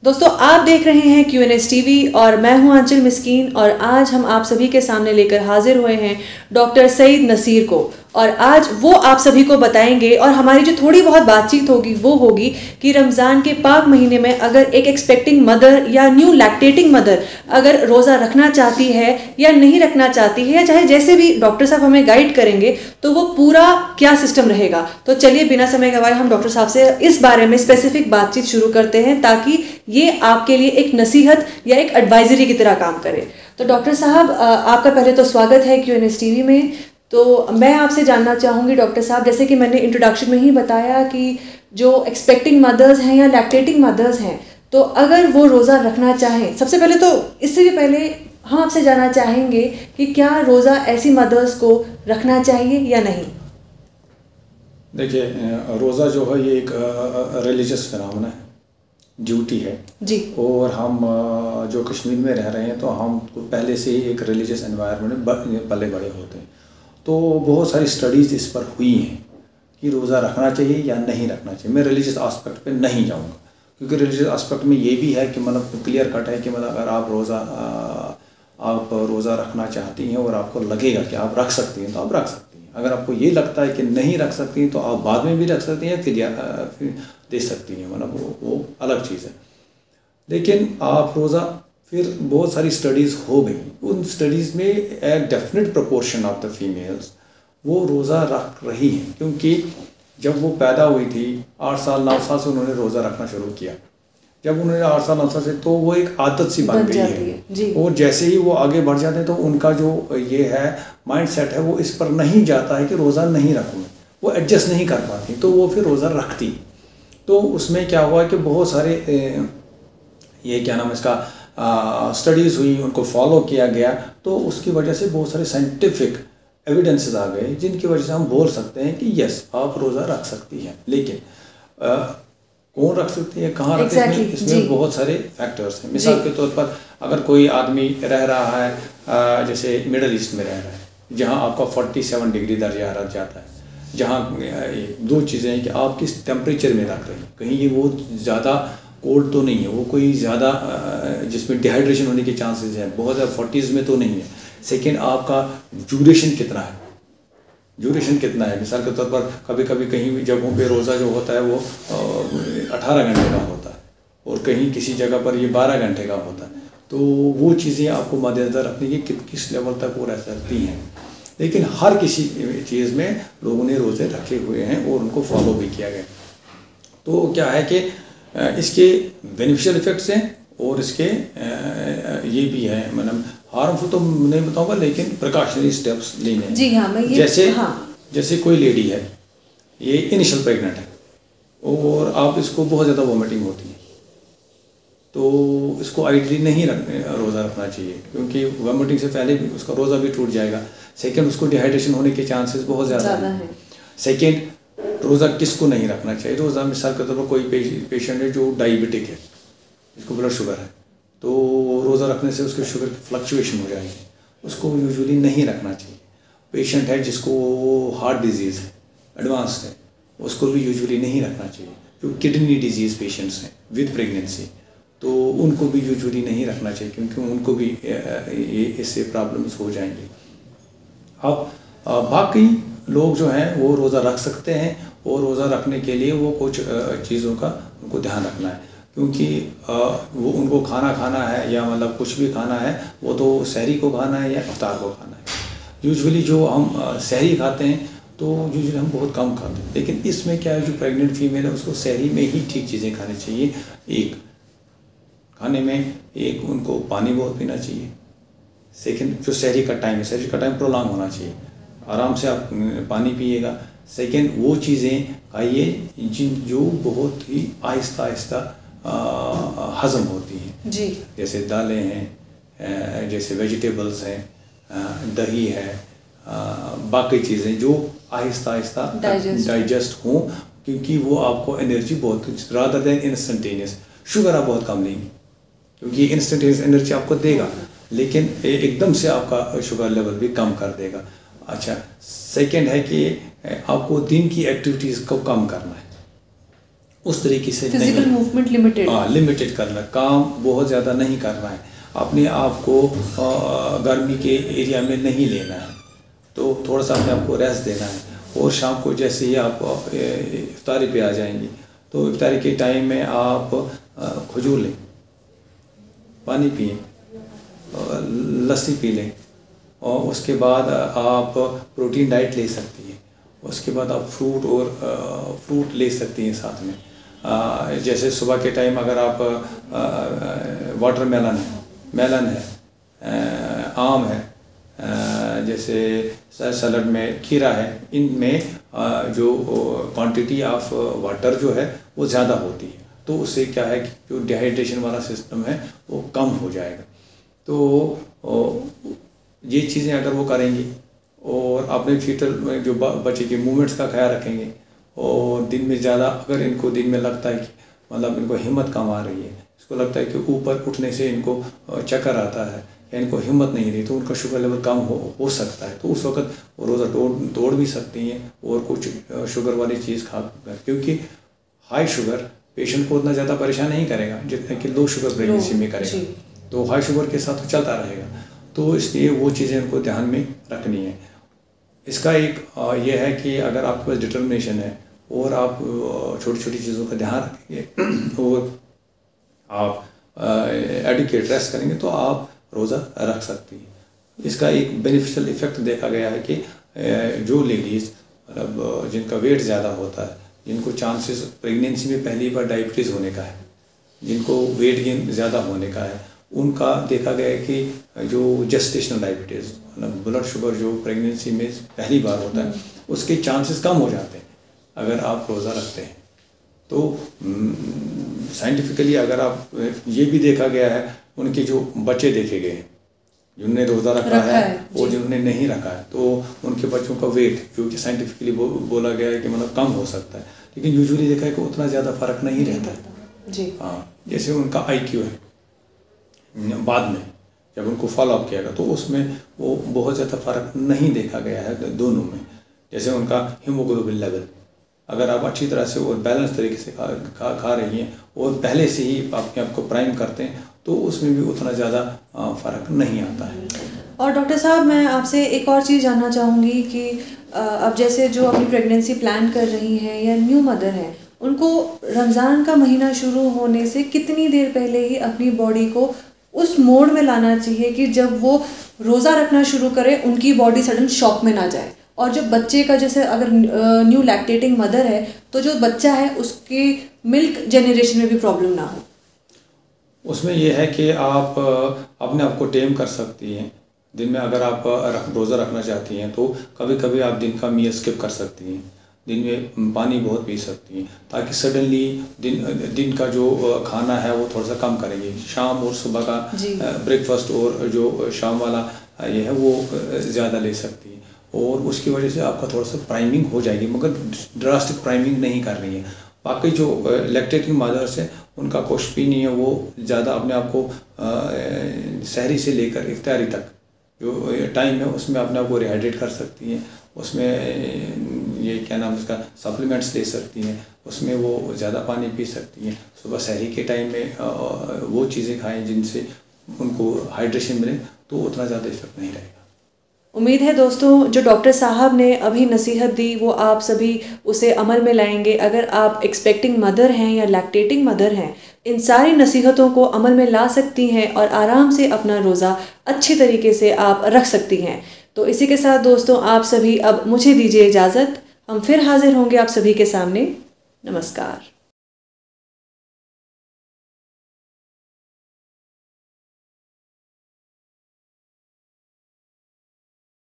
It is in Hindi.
दोस्तों आप देख रहे हैं QNS टीवी और मैं हूं आंचल मिस्कीन और आज हम आप सभी के सामने लेकर हाजिर हुए हैं डॉक्टर सईद नसीर को। और आज वो आप सभी को बताएंगे और हमारी जो थोड़ी बहुत बातचीत होगी वो होगी कि रमज़ान के पाक महीने में अगर एक एक्सपेक्टिंग मदर या न्यू लैक्टेटिंग मदर अगर रोज़ा रखना चाहती है या नहीं रखना चाहती है या चाहे जैसे भी डॉक्टर साहब हमें गाइड करेंगे तो वो पूरा क्या सिस्टम रहेगा। तो चलिए बिना समय गवाए हम डॉक्टर साहब से इस बारे में स्पेसिफिक बातचीत शुरू करते हैं ताकि ये आपके लिए एक नसीहत या एक एडवाइजरी की तरह काम करे। तो डॉक्टर साहब आपका पहले तो स्वागत है QNS टीवी में। तो मैं आपसे जानना चाहूँगी डॉक्टर साहब, जैसे कि मैंने इंट्रोडक्शन में ही बताया कि जो एक्सपेक्टिंग मदर्स हैं या लैक्टेटिंग मदर्स हैं तो अगर वो रोज़ा रखना चाहें, सबसे पहले तो इससे भी पहले हम आपसे जानना चाहेंगे कि क्या रोज़ा ऐसी मदर्स को रखना चाहिए या नहीं। देखिए, रोज़ा जो है ये एक रिलीजियस फिनोमेना है, ड्यूटी है जी। और हम जो कश्मीर में रह रहे हैं तो हम पहले से ही एक रिलीजियस एनवायरनमेंट में पले बड़े होते हैं। तो बहुत सारी स्टडीज़ इस पर हुई हैं कि रोज़ा रखना चाहिए या नहीं रखना चाहिए। मैं रिलीजियस आस्पेक्ट पे नहीं जाऊंगा क्योंकि रिलीजियस आस्पेक्ट में ये भी है कि मतलब क्लियर कट है कि मतलब अगर आप रोज़ा रखना चाहती हैं और आपको लगेगा कि आप रख सकती हैं तो आप रख सकती हैं। अगर आपको ये लगता है कि नहीं रख सकती हैं तो आप बाद में भी रख सकती हैं, फिर दे सकती हैं, मतलब वो अलग चीज़ है। लेकिन आप रोज़ा फिर बहुत सारी स्टडीज़ हो गई, उन स्टडीज़ में एक definite proportion of the females वो रोज़ा रख रही हैं क्योंकि जब वो पैदा हुई थी 8 साल 9 साल से उन्होंने रोज़ा रखना शुरू किया। जब उन्होंने 8 साल 9 साल से तो वो एक आदत सी बन गई है और जैसे ही वो आगे बढ़ जाते हैं तो उनका जो ये है माइंड सेट है वो इस पर नहीं जाता है कि रोज़ा नहीं रखूँगी, वो एडजस्ट नहीं कर पाती तो वो फिर रोज़ा रखती। तो उसमें क्या हुआ कि बहुत सारे ये क्या नाम इसका स्टडीज़ हुई, उनको फॉलो किया गया तो उसकी वजह से बहुत सारे साइंटिफिक एविडेंसेस आ गए जिनकी वजह से हम बोल सकते हैं कि यस आप रोज़ा रख सकती हैं। लेकिन कौन रख सकती है, कहाँ रख सकती है, इसमें बहुत सारे फैक्टर्स हैं। मिसाल के तौर पर अगर कोई आदमी रह रहा है जैसे मिडल ईस्ट में रह रहा है जहाँ आपका 47 डिग्री दर्जा हरारत जाता है, जहाँ दो चीज़ें हैं कि आप किस टेम्परेचर में रख रहे हैं, कहीं ये वो ज़्यादा कोल्ड तो नहीं है, वो कोई ज़्यादा जिसमें डिहाइड्रेशन होने के चांसेस हैं, बहुत ज़्यादा 40s में तो नहीं है। सेकेंड, आपका ड्यूरेशन कितना है, ड्यूरेशन कितना है। मिसाल के तौर पर कभी कभी कहीं भी जगहों पे रोज़ा जो होता है वो 18 घंटे का होता है और कहीं किसी जगह पर ये 12 घंटे का होता है। तो वो चीज़ें आपको मद्देनज़र रखनी कि किस लेवल तक वो रह सकती हैं। लेकिन हर किसी चीज़ में लोगों ने रोज़े रखे हुए हैं और उनको फॉलो भी किया गया। तो क्या है कि इसके बेनिफिशियल इफ़ेक्ट्स हैं और इसके ये भी है, मतलब हार्मफुल तो नहीं बताऊंगा लेकिन प्रिकॉशनरी स्टेप्स लेने हैं। जी हाँ, मैं ये जैसे कोई लेडी है, ये इनिशियल प्रेग्नेंट है और आप इसको बहुत ज़्यादा वॉमिटिंग होती है तो इसको आइडियली नहीं रोज़ा रखना चाहिए क्योंकि वॉमिटिंग से पहले भी उसका रोज़ा भी टूट जाएगा। सेकेंड, उसको डिहाइड्रेशन होने के चांसेस बहुत ज़्यादा हैं। सेकेंड, रोज़ा किसको नहीं रखना चाहिए। रोज़ा मिसाल के तौर पर कोई पेशेंट है जो डायबिटिक है, जिसको ब्लड शुगर है, तो रोज़ा रखने से उसके शुगर की फ्लक्चुएशन हो जाएगी, उसको यूजुअली नहीं रखना चाहिए। पेशेंट है जिसको हार्ट डिजीज़ है, एडवांस्ड है, उसको भी यूजुअली नहीं रखना चाहिए। जो किडनी डिजीज़ पेशेंट्स हैं विद प्रेगनेंसी तो उनको भी यूजुअली नहीं रखना चाहिए क्योंकि उनको भी इससे प्रॉब्लम्स हो जाएंगे। अब बाकी लोग जो हैं वो रोज़ा रख सकते हैं और रोज़ा रखने के लिए वो कुछ चीज़ों का उनको ध्यान रखना है क्योंकि वो उनको खाना है या मतलब कुछ भी खाना है वो तो सहरी को खाना है या इफ्तार को खाना है। यूजुअली जो हम सहरी खाते हैं तो यूजुअली हम बहुत कम खाते हैं, लेकिन इसमें क्या है जो प्रेग्नेंट फीमेल है उसको सहरी में ही ठीक चीज़ें खानी चाहिए। एक खाने में एक उनको पानी बहुत पीना चाहिए। सेकेंड, जो सहरी का टाइम है, सहरी का टाइम प्रोलॉन्ग होना चाहिए, आराम से आप पानी पिएगा। सेकेंड, वो चीज़ें खाइए जो बहुत ही आहिस्ता आहिस्ता हज़म होती हैं जी, जैसे दालें हैं, जैसे वेजिटेबल्स हैं, दही है, बाकी चीज़ें जो आहिस्ता आहिस्ता डाइजेस्ट हों क्योंकि वो आपको एनर्जी बहुत रादर देन इंस्टेंटेनियस। शुगर आप बहुत कम लेंगे क्योंकि इंस्टेंटेनियस एनर्जी आपको देगा लेकिन एकदम से आपका शुगर लेवल भी कम कर देगा। अच्छा, सेकेंड है कि आपको दिन की एक्टिविटीज़ को कम करना है उस तरीके से फिजिकल मूवमेंट लिमिटेड, लिमिटेड करना, काम बहुत ज़्यादा नहीं करना है, अपने आप को गर्मी के एरिया में नहीं लेना है, तो थोड़ा सा अपने आप को रेस्ट देना है। और शाम को जैसे ही आप इफ्तारी पे आ जाएंगे तो इफ्तारी के टाइम में आप खजूर लें, पानी पिए, लस्सी पी लें, और उसके बाद आप प्रोटीन डाइट ले सकती हैं। उसके बाद आप फ्रूट ले सकती हैं साथ में, जैसे सुबह के टाइम अगर आप वाटरमेलन है, मेलन है, आम है, जैसे सलाद में खीरा है, इनमें जो क्वांटिटी ऑफ वाटर जो है वो ज़्यादा होती है, तो उससे क्या है कि जो डिहाइड्रेशन वाला सिस्टम है वो कम हो जाएगा। तो ये चीज़ें अगर वो करेंगे और अपने फ्यूचर जो बच्चे के मूवमेंट्स का ख्याल रखेंगे, और दिन में ज़्यादा अगर इनको दिन में लगता है कि मतलब इनको हिम्मत कम आ रही है, इसको लगता है कि ऊपर उठने से इनको चक्कर आता है या इनको हिम्मत नहीं रही, तो उनका शुगर लेवल कम हो सकता है। तो उस वक्त वो रोज़ा तोड़ भी सकती हैं और कुछ शुगर वाली चीज़ खा, क्योंकि हाई शुगर पेशेंट को उतना ज़्यादा परेशान नहीं करेगा जितना कि लो शुगर प्रेगनेंसी में करेगा, तो हाई शुगर के साथ तो चलता रहेगा। तो इसलिए वो चीज़ें उनको ध्यान में रखनी है। इसका एक ये है कि अगर आपके पास डिटर्मिनेशन है और आप छोटी छोटी चीज़ों का ध्यान रखेंगे और आप एडुकेट रेस्ट करेंगे तो आप रोज़ा रख सकती हैं। इसका एक बेनिफिशियल इफ़ेक्ट देखा गया है कि जो लेडीज़ मतलब जिनका वेट ज़्यादा होता है, जिनको चांसेस प्रेगनेंसी में पहली बार डायबिटीज़ होने का है, जिनको वेट गेन ज़्यादा होने का है, उनका देखा गया है कि जो जेस्टेशनल डायबिटीज़ मतलब ब्लड शुगर जो प्रेगनेंसी में पहली बार होता है, उसके चांसेस कम हो जाते हैं अगर आप रोज़ा रखते हैं। तो साइंटिफिकली अगर आप ये भी देखा गया है, उनके जो बच्चे देखे गए हैं जिन्होंने रोज़ा रखा है और जिन्होंने नहीं रखा है, तो उनके बच्चों का वेट जो कि साइंटिफिकली बोला गया है कि मतलब कम हो सकता है, लेकिन यूजुअली देखा है कि उतना ज़्यादा फ़र्क नहीं रहता है जी। हाँ, जैसे उनका IQ है, बाद में जब उनको फॉलोअप किया गया तो उसमें वो बहुत ज़्यादा फ़र्क नहीं देखा गया है दोनों में। जैसे उनका हीमोग्लोबिन लेवल अगर आप अच्छी तरह से और बैलेंस तरीके से खा रही हैं और पहले से ही अपने आप को प्राइम करते हैं तो उसमें भी उतना ज़्यादा फ़र्क नहीं आता है। और डॉक्टर साहब मैं आपसे एक और चीज़ जानना चाहूँगी कि अब जैसे जो अपनी प्रेगनेंसी प्लान कर रही हैं या न्यू मदर हैं, उनको रमज़ान का महीना शुरू होने से कितनी देर पहले ही अपनी बॉडी को उस मोड में लाना चाहिए कि जब वो रोज़ा रखना शुरू करे उनकी बॉडी सडन शॉक में ना जाए, और जो बच्चे का जैसे अगर न्यू लैक्टेटिंग मदर है तो जो बच्चा है उसकी मिल्क जनरेशन में भी प्रॉब्लम ना हो? उसमें यह है कि आप अपने आप को टेम कर सकती हैं। दिन में अगर आप रोज़ा रखना चाहती हैं तो कभी कभी आप दिन का मील स्किप कर सकती हैं, दिन में पानी बहुत पी सकती हैं, ताकि सडनली दिन का जो खाना है वो थोड़ा सा कम करेंगे। शाम और सुबह का ब्रेकफास्ट और जो शाम वाला ये है वो ज़्यादा ले सकती हैं, और उसकी वजह से आपका थोड़ा सा प्राइमिंग हो जाएगी, मगर ड्रास्टिक प्राइमिंग नहीं कर रही है। बाकी जो लैक्टेटिंग मदर्स है उनका कोशिश भी नहीं है वो ज़्यादा अपने आप को सहरी से लेकर इफ्तारी तक जो टाइम है उसमें अपने आप को रिहाइड्रेट कर सकती हैं। उसमें ये क्या नाम उसका सप्लीमेंट्स ले सकती हैं, उसमें वो ज़्यादा पानी पी सकती हैं। सुबह सहरी के टाइम में वो चीज़ें खाएं जिनसे उनको हाइड्रेशन मिले, तो उतना ज़्यादा इफेक्ट नहीं रहेगा। उम्मीद है दोस्तों जो डॉक्टर साहब ने अभी नसीहत दी वो आप सभी उसे अमल में लाएंगे। अगर आप एक्सपेक्टिंग मदर हैं या लैक्टेटिंग मदर हैं, इन सारी नसीहतों को अमल में ला सकती हैं और आराम से अपना रोज़ा अच्छी तरीके से आप रख सकती हैं। तो इसी के साथ दोस्तों आप सभी अब मुझे दीजिए इजाज़त, हम फिर हाजिर होंगे आप सभी के सामने। नमस्कार।